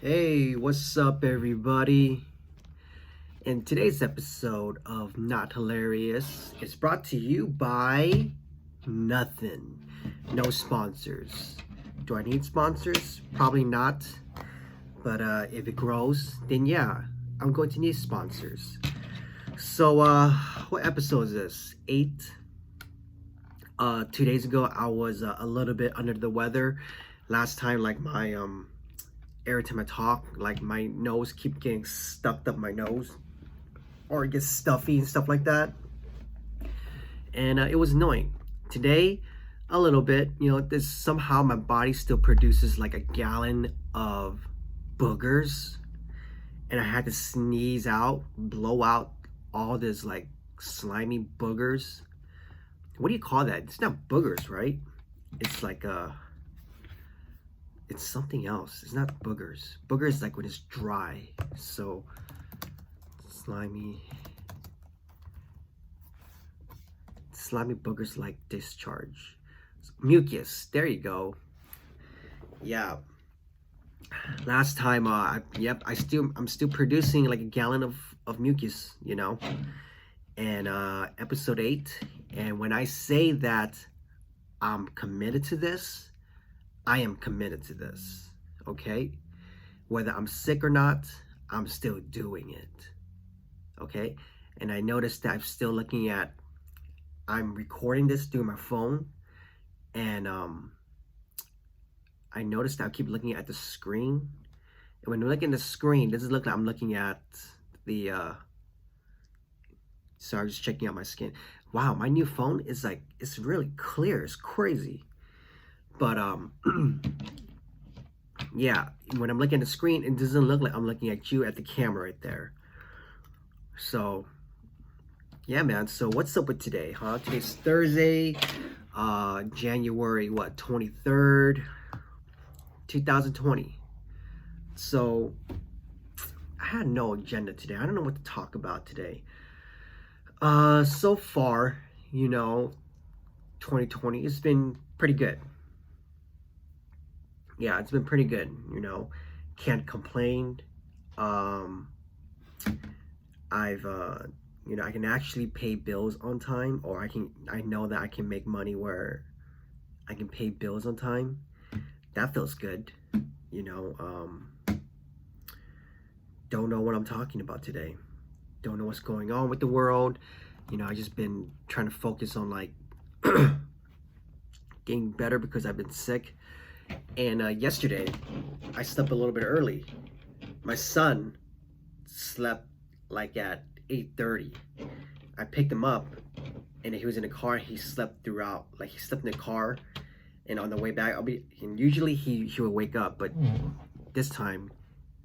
Hey, what's up, everybody? And today's episode of Not Hilarious is brought to you by nothing. No sponsors. Do I need sponsors? Probably not. But if it grows, then yeah, I'm going to need sponsors. So, what episode is this? 8. 2 days ago, I was a little bit under the weather. Last time, like my every time I talk, like my nose keep getting stuffed up my nose, or it gets stuffy and stuff like that, and it was annoying. Today, a little bit, this somehow my body still produces like a gallon of boogers, and I had to sneeze out, blow out all this like slimy boogers. What do you call that? It's not boogers, right? It's like it's something else. It's not boogers. Boogers like when it's dry. So slimy boogers like discharge. Mucus. There you go. Yeah. Last time, I'm still producing like a gallon of mucus, and episode 8. And when I say that I'm committed to this, I am committed to this. Okay? Whether I'm sick or not, I'm still doing it. Okay? And I noticed that I'm recording this through my phone, and I noticed that I keep looking at the screen. And when I'm looking at the screen, this is look like I'm looking at the so I'm just checking out my skin. Wow, my new phone is like, it's really clear. It's crazy. But yeah, when I'm looking at the screen, it doesn't look like I'm looking at you at the camera right there. So yeah, man. So what's up with today, huh? Today's Thursday, January 23rd, 2020. So I had no agenda today. I don't know what to talk about today. So far, 2020 has been pretty good. Yeah, it's been pretty good. Can't complain. Um, I've I can actually pay bills on time, or I know that I can make money where I can pay bills on time. That feels good. Don't know what I'm talking about today. Don't know what's going on with the world. I just been trying to focus on like getting better because I've been sick. And yesterday, I slept a little bit early. My son slept like at 8:30. I picked him up, and he was in the car. He slept throughout. Like he slept in the car, and on the way back, and usually he would wake up, but this time,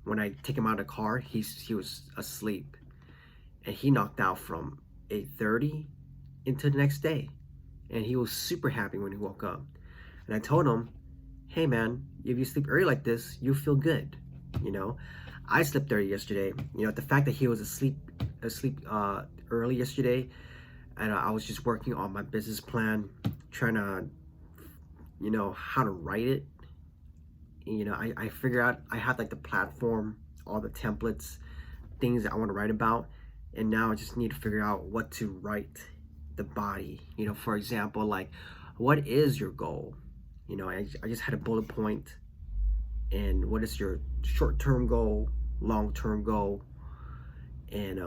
when I take him out of the car, he was asleep, and he knocked out from 8:30 into the next day, and he was super happy when he woke up. And I told him, hey man, if you sleep early like this, you feel good. I slept early yesterday. The fact that he was asleep early yesterday, and I was just working on my business plan, trying to how to write it. I figure out I have like the platform, all the templates, things that I want to write about, and now I just need to figure out what to write the body. For example, like, what is your goal? I just had a bullet point, and what is your short-term goal, long-term goal, and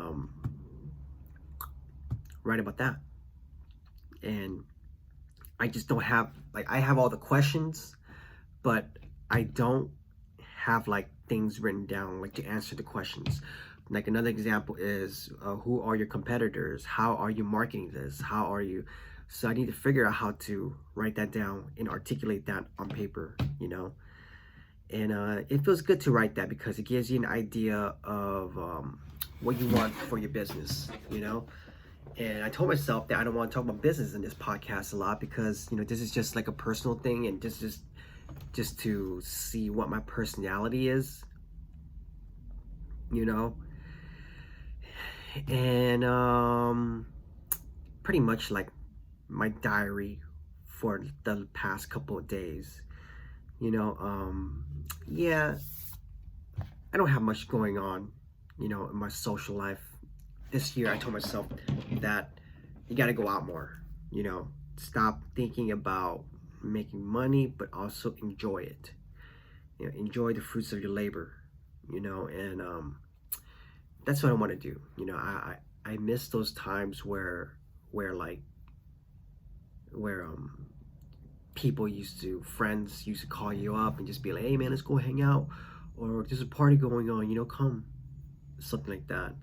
write about that. And I just don't have, like, I have all the questions, but I don't have like things written down like to answer the questions. Like another example is, who are your competitors? How are you marketing this? How are you? So I need to figure out how to write that down and articulate that on paper, And it feels good to write that because it gives you an idea of what you want for your business. And I told myself that I don't want to talk about business in this podcast a lot because, this is just like a personal thing, and this is just to see what my personality is, and pretty much like my diary for the past couple of days. You know, yeah, I don't have much going on, in my social life. This year, I told myself that you got to go out more, you know, stop thinking about making money, but also enjoy it. Enjoy the fruits of your labor, and that's what I want to do. I miss those times where like, where people friends used to call you up and just be like, hey man, let's go hang out, or there's a party going on, come, something like that,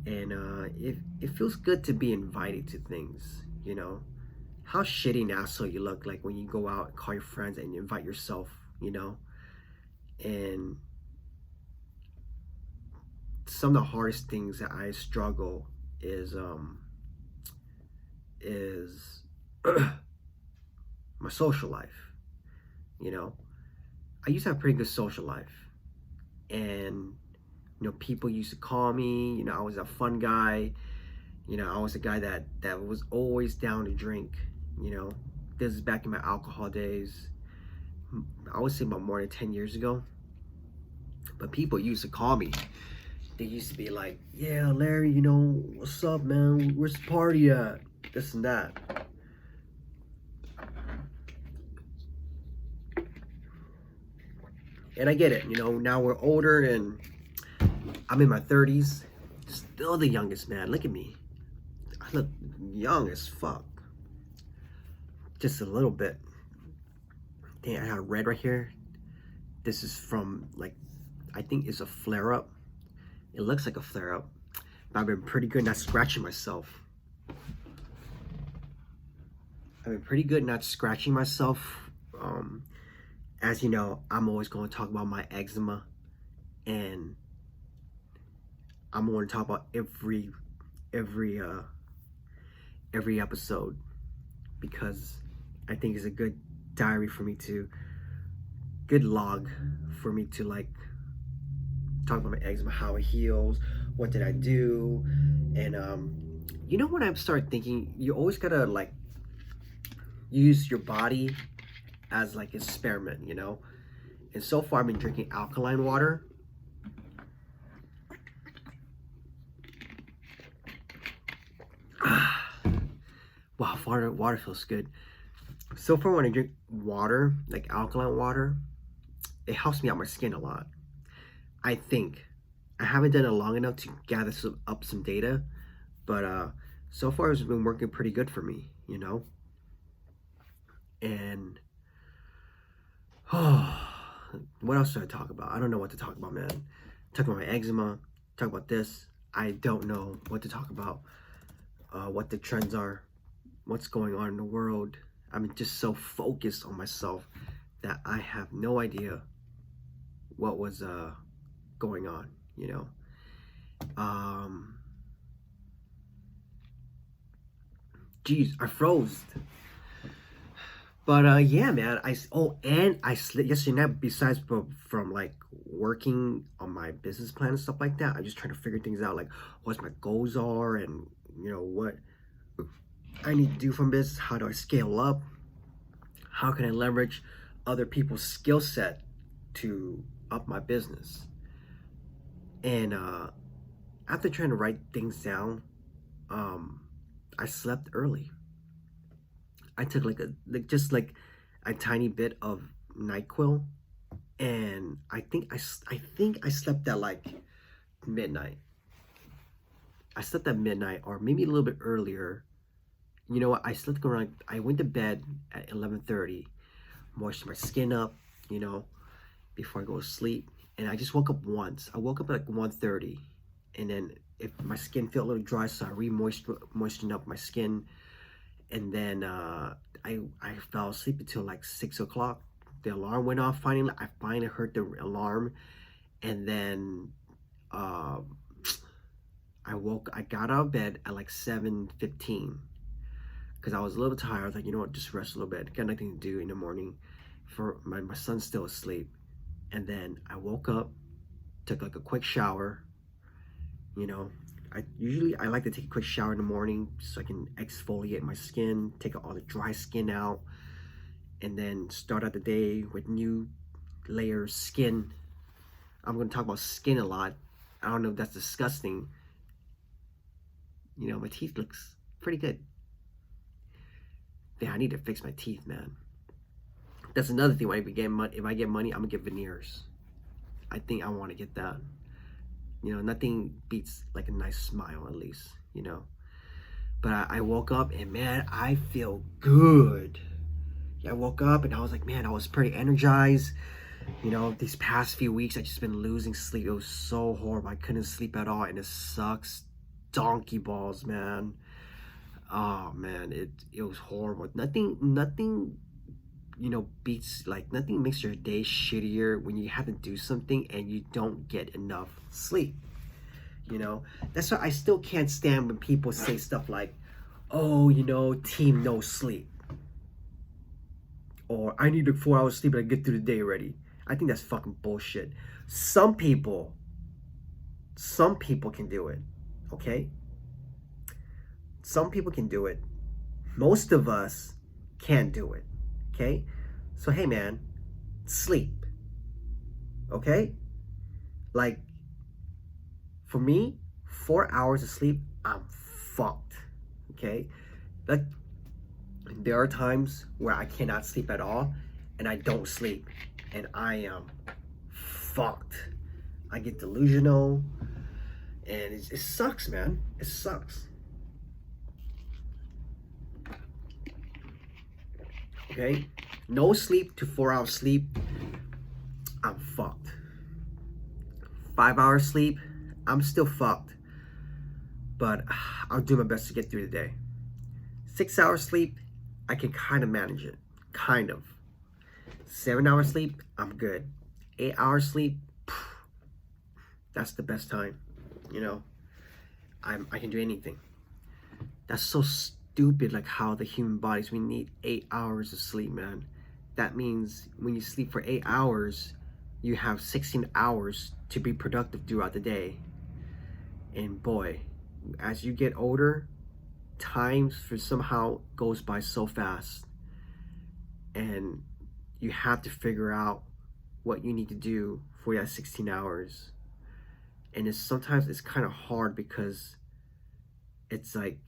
and it feels good to be invited to things, how shitty and asshole you look like when you go out and call your friends and invite yourself, and some of the hardest things that I struggle is my social life, you know I used to have a pretty good social life, and people used to call me, I was a fun guy, I was a guy that was always down to drink, you know this is back in my alcohol days. I would say about more than 10 years ago. But people used to call me, they used to be like, yeah, Larry, what's up, man, where's the party at, this and that. And I get it, now we're older and I'm in my 30s, still the youngest man. Look at me, I look young as fuck, just a little bit. Dang, I got red right here. This is from, like, I think it's a flare-up. It looks like a flare-up, but I've been pretty good not scratching myself. As you know, I'm always going to talk about my eczema, and I'm going to talk about every episode, because I think it's a good diary for me to, good log for me to, like, talk about my eczema, how it heals, what did I do, and when I started thinking, you always gotta, like, use your body as like experiment, and so far I've been drinking alkaline water. Wow, water feels good. So far when I drink water, like alkaline water, it helps me out my skin a lot. I think I haven't done it long enough to gather up some data, but so far it's been working pretty good for me, and what else should I talk about? I don't know what to talk about, man. Talk about my eczema, talk about this. I don't know what to talk about, what the trends are, what's going on in the world. I'm just so focused on myself that I have no idea what was going on, Geez, I froze. But yeah, man. And I slipped yesterday night. Besides from like working on my business plan and stuff like that, I'm just trying to figure things out, like what my goals are, and what I need to do from business. How do I scale up? How can I leverage other people's skill set to up my business? And after trying to write things down, I slept early. I took just like a tiny bit of NyQuil, and I think I slept at like midnight. I slept at midnight, or maybe a little bit earlier. You know what? I went to bed at 11:30, moistened my skin up, before I go to sleep, and I just woke up once. I woke up at like 1:30, and then if my skin felt a little dry, so I moistened up my skin. And then I fell asleep until like 6 o'clock. The alarm went off finally. I finally heard the alarm. And then I got out of bed at like 7:15. Because I was a little tired. I was like, you know what, just rest a little bit. Got nothing to do in the morning. For my son's still asleep. And then I woke up, took like a quick shower, I like to take a quick shower in the morning so I can exfoliate my skin, take all the dry skin out, and then start out the day with new layers, skin. I'm going to talk about skin a lot. I don't know if that's disgusting. You know, my teeth looks pretty good. Yeah, I need to fix my teeth, man. That's another thing. When I get money, if I get money, I'm gonna get veneers. I think I want to get that. You know, nothing beats like a nice smile, at least. You know. But I woke up and man, I feel good. Yeah, I woke up and I was like, man, I was pretty energized. You know, these past few weeks I just been losing sleep. It was so horrible. I couldn't sleep at all, and it sucks. Donkey balls, man. Oh man, it was horrible. Nothing you know beats, like nothing makes your day shittier when you have to do something and you don't get enough sleep. You know, that's why I still can't stand when people say stuff like, oh, you know, team no sleep, or I need 4 hours sleep and I get through the day already. I think that's fucking bullshit. Some people can do it, okay? Some people can do it. Most of us can't do it, okay? So hey man, sleep, okay? Like, for me, 4 hours of sleep, I'm fucked, okay? Like, there are times where I cannot sleep at all, and I don't sleep, and I am fucked. I get delusional, and it sucks, man. It sucks. Okay? No sleep to 4 hours sleep, I'm fucked. 5 hours sleep, I'm still fucked. But I'll do my best to get through the day. 6 hours sleep, I can kind of manage it. Kind of. 7 hours sleep, I'm good. 8 hours sleep, that's the best time. You know, I can do anything. That's so stupid, like how the human bodies, we need 8 hours of sleep, man. That means when you sleep for 8 hours, you have 16 hours to be productive throughout the day. And boy, as you get older, time for somehow goes by so fast, and you have to figure out what you need to do for that 16 hours. And sometimes it's kind of hard because it's like,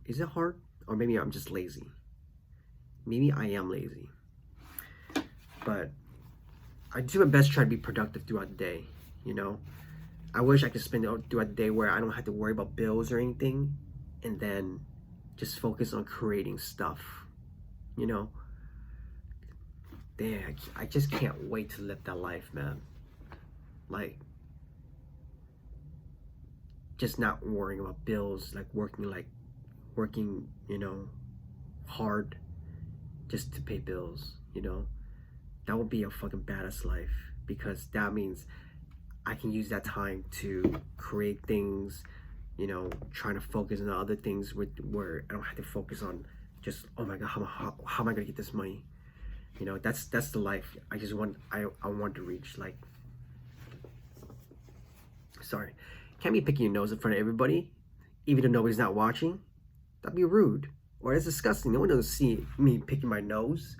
is it hard? Or maybe I'm just lazy. Maybe I am lazy. But I do my best to try to be productive throughout the day, you know? I wish I could spend it throughout the day where I don't have to worry about bills or anything, and then just focus on creating stuff, you know? Damn, I just can't wait to live that life, man. Like, just not worrying about bills, like working, you know, hard just to pay bills, you know? That would be a fucking badass life, because that means I can use that time to create things, you know, trying to focus on other things where I don't have to focus on just, oh my God, how am I gonna get this money? You know, that's the life I want to reach. Like, sorry, can't be picking your nose in front of everybody, even though nobody's not watching. That'd be rude, or it's disgusting. No one doesn't see me picking my nose.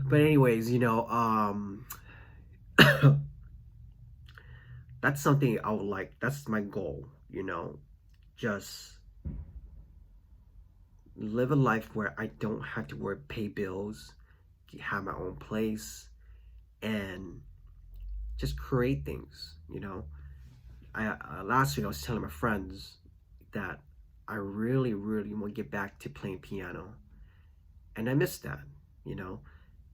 But anyways, you know, that's something I would like. That's my goal, you know, just live a life where I don't have to pay bills, have my own place, and just create things, you know. Last week I was telling my friends that I really want to get back to playing piano, and I miss that, you know.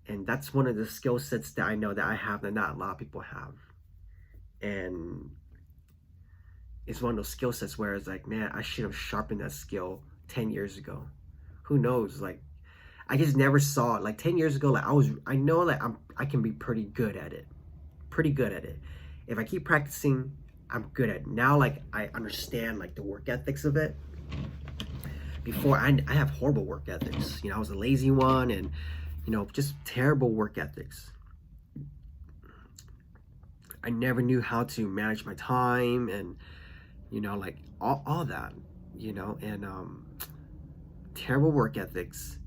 And that's one of the skill sets that I know that I have that not a lot of people have. And it's one of those skill sets where it's like, man, I should have sharpened that skill 10 years ago. Who knows? Like, I just never saw it. Like 10 years ago, like I know that I can be pretty good at it. Pretty good at it. If I keep practicing, I'm good at it. Now, like, I understand like the work ethics of it. Before, I have horrible work ethics. You know, I was a lazy one, and you know, just terrible work ethics. I never knew how to manage my time, and you know, like all that, you know, and terrible work ethics.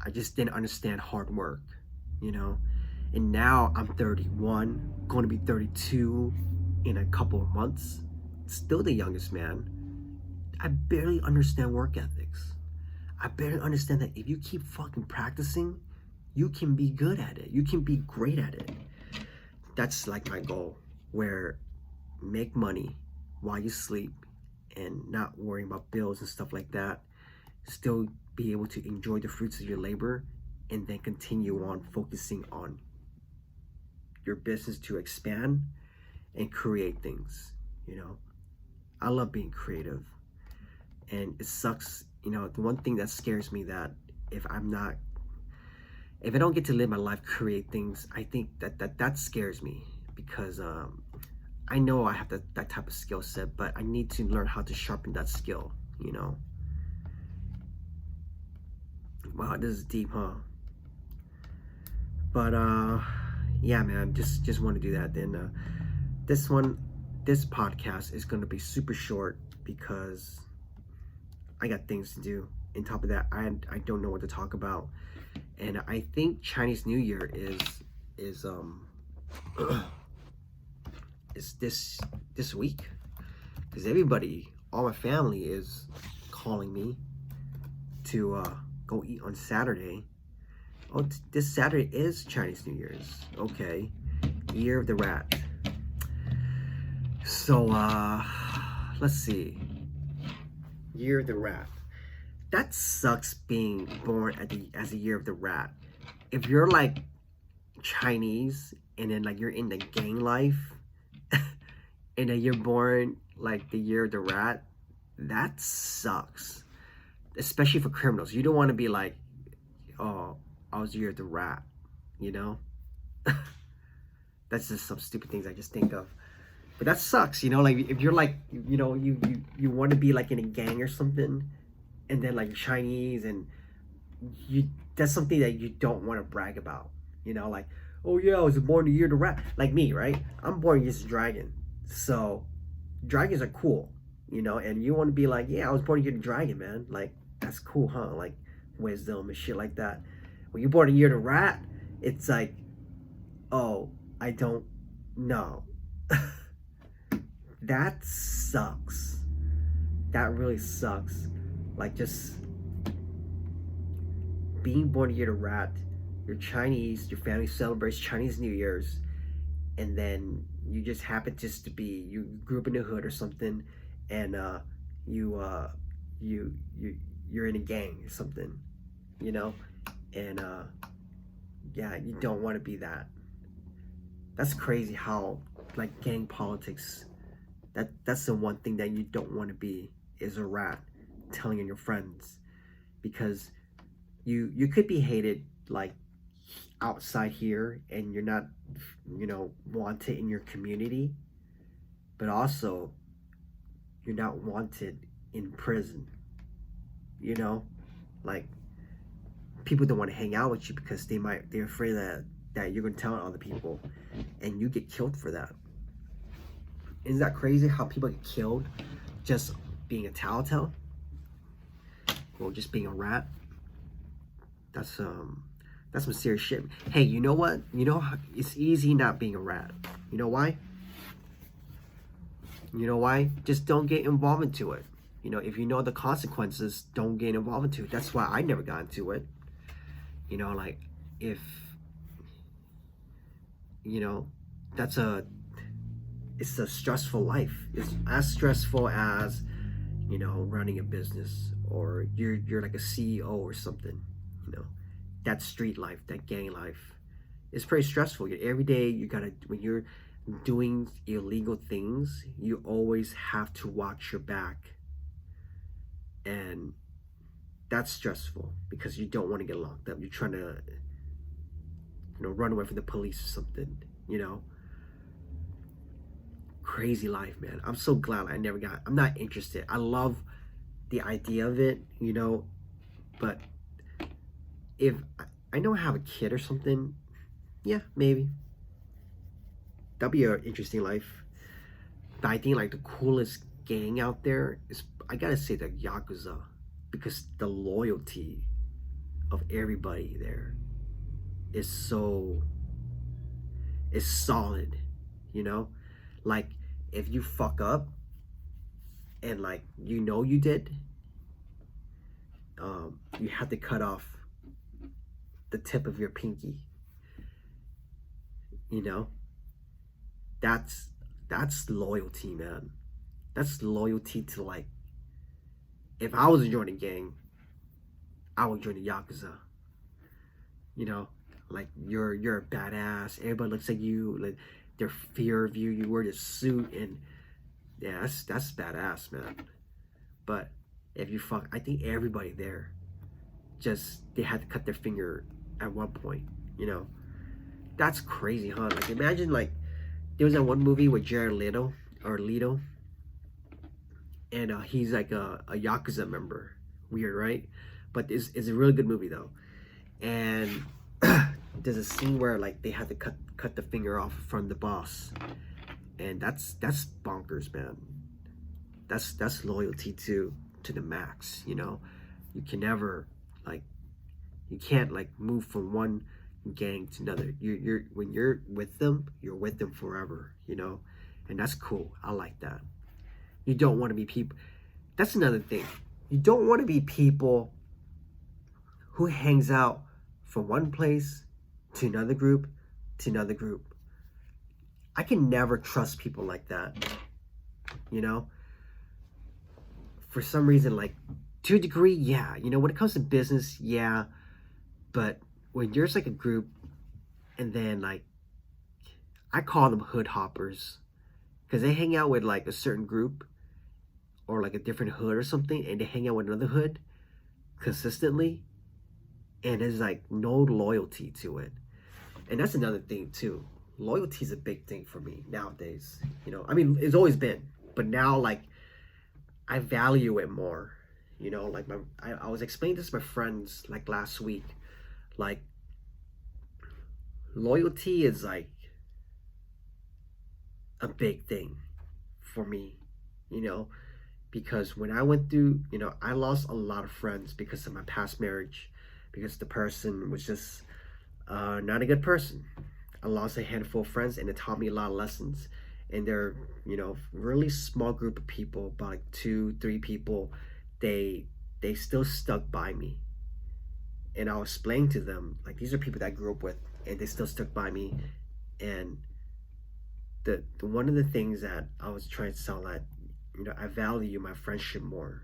I just didn't understand hard work, you know. And now I'm 31, going to be 32 in a couple of months. Still the youngest man. I barely understand work ethics. I barely understand that if you keep fucking practicing, you can be good at it. You can be great at it. That's like my goal, where make money while you sleep and not worrying about bills and stuff like that. Still be able to enjoy the fruits of your labor, and then continue on focusing on your business to expand and create things, you know. I love being creative, and it sucks, you know. The one thing that scares me, that if I don't get to live my life, create things, I think that scares me, because I know I have that type of skill set, but I need to learn how to sharpen that skill, you know. Wow, this is deep, huh? But yeah, man, just want to do that. Then this podcast is going to be super short, because I got things to do. On top of that, I don't know what to talk about, and I think Chinese New Year is is this week, because everybody, all my family, is calling me to go eat on Saturday. Oh, this Saturday is Chinese New Year's. Okay, Year of the Rat. So let's see. Year of the Rat. That sucks, being born as a Year of the Rat. If you're like Chinese, and then like you're in the gang life, and then you're born like the Year of the Rat, that sucks. Especially for criminals. You don't want to be like, oh, I was the Year of the Rat, you know? That's just some stupid things I just think of. But that sucks, you know? Like, if you're like, you know, you want to be like in a gang or something, and then like Chinese, and that's something that you don't want to brag about, you know? Like, oh yeah, I was born the Year of the Rat. Like me, right? I'm born as a dragon. So dragons are cool, you know? And you want to be like, yeah, I was born the Year of the Dragon, man. Like, that's cool, huh? Like wisdom and shit like that. When you're born a Year of the Rat, it's like, oh, I don't know. That sucks. That really sucks. Like, just being born a Year of the Rat, you're Chinese, your family celebrates Chinese New Year's, and then you just happen just to be, you grew up in the hood or something, and you're in a gang or something, you know, and yeah, you don't want to be that. That's crazy how, like, gang politics, that's the one thing that you don't want to be, is a rat, telling on your friends, because you could be hated like outside here, and you're not, you know, wanted in your community, but also you're not wanted in prison, you know. Like, people don't want to hang out with you because they're afraid that you're going to tell on other people, and you get killed for that. Isn't that crazy how people get killed just being a tattletale, or just being a rat? That's some serious shit. Hey, you know what? You know, it's easy not being a rat. You know why? You know why? Just don't get involved into it. You know, if you know the consequences, don't get involved into it. That's why I never got into it. You know, like, if, you know, it's a stressful life. It's as stressful as, you know, running a business, or you're like a CEO or something, you know. That street life, that gang life, is pretty stressful. Every day you gotta, when you're doing illegal things, you always have to watch your back, and that's stressful because you don't want to get locked up. You're trying to, you know, run away from the police or something, you know. Crazy life, man. I'm so glad I'm not interested. I love the idea of it, you know, but if I know I have a kid or something, yeah, maybe. That'd be an interesting life. But I think like the coolest gang out there is, I gotta say, the Yakuza, because the loyalty of everybody there is solid, you know? Like, if you fuck up and like you did, you have to cut off the tip of your pinky, you know? That's loyalty, man. That's loyalty to, like, if I was to join a gang, I would join the Yakuza. You know, like you're a badass. Everybody looks at you, like their fear of you. You wear this suit, and yeah, that's badass, man. But if you fuck, I think everybody there just they had to cut their finger at one point. You know, that's crazy, huh? Like imagine like there was that one movie with Jared Leto, and he's like a Yakuza member. Weird, right? But it's a really good movie though. And there's a scene where like they had to cut the finger off from the boss, and that's bonkers, man. That's loyalty to the max, you know. You can never like you can't like move from one gang to another. You're when you're with them, you're with them forever, you know. And that's cool. I like that. You don't want to be people. That's another thing. You don't want to be people who hangs out from one place to another group to another group. I can never trust people like that. You know? For some reason, like, to a degree, yeah. You know, when it comes to business, yeah. But when there's like a group and then like, I call them hood hoppers because they hang out with like a certain group or like a different hood or something, and they hang out with another hood consistently, and there's like no loyalty to it. And that's another thing too. Loyalty is a big thing for me nowadays. You know, I mean, it's always been, but now like I value it more. You know, like I was explaining this to my friends like last week. Like loyalty is like a big thing for me, you know, because when I went through, you know, I lost a lot of friends because of my past marriage, because the person was just not a good person. I lost a handful of friends, and it taught me a lot of lessons. And they're, you know, really small group of people, about like 2-3 people. They still stuck by me, and I'll explain to them like these are people that I grew up with, and they still stuck by me. And the one of the things that I was trying to tell that, you know, I value my friendship more,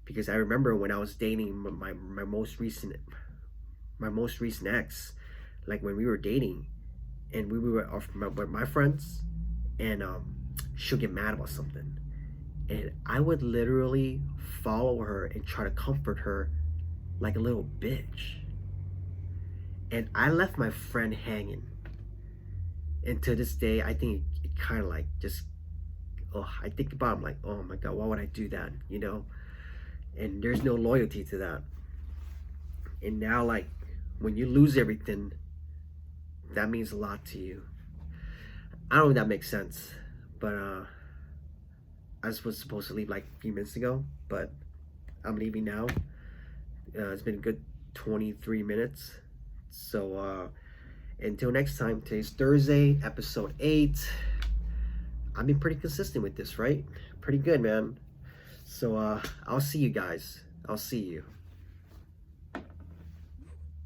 because I remember when I was dating my most recent ex, like when we were dating, and we were off with my friends, and she'll get mad about something, and I would literally follow her and try to comfort her like a little bitch, and I left my friend hanging. And to this day, I think it kind of like just, oh, I think about it, I'm like, oh my God, why would I do that? You know? And there's no loyalty to that. And now, like, when you lose everything, that means a lot to you. I don't know if that makes sense, but I was supposed to leave like a few minutes ago, but I'm leaving now. It's been a good 23 minutes. So, until next time, today's Thursday, episode 8. I've been pretty consistent with this, right? Pretty good, man. So, I'll see you guys. I'll see you.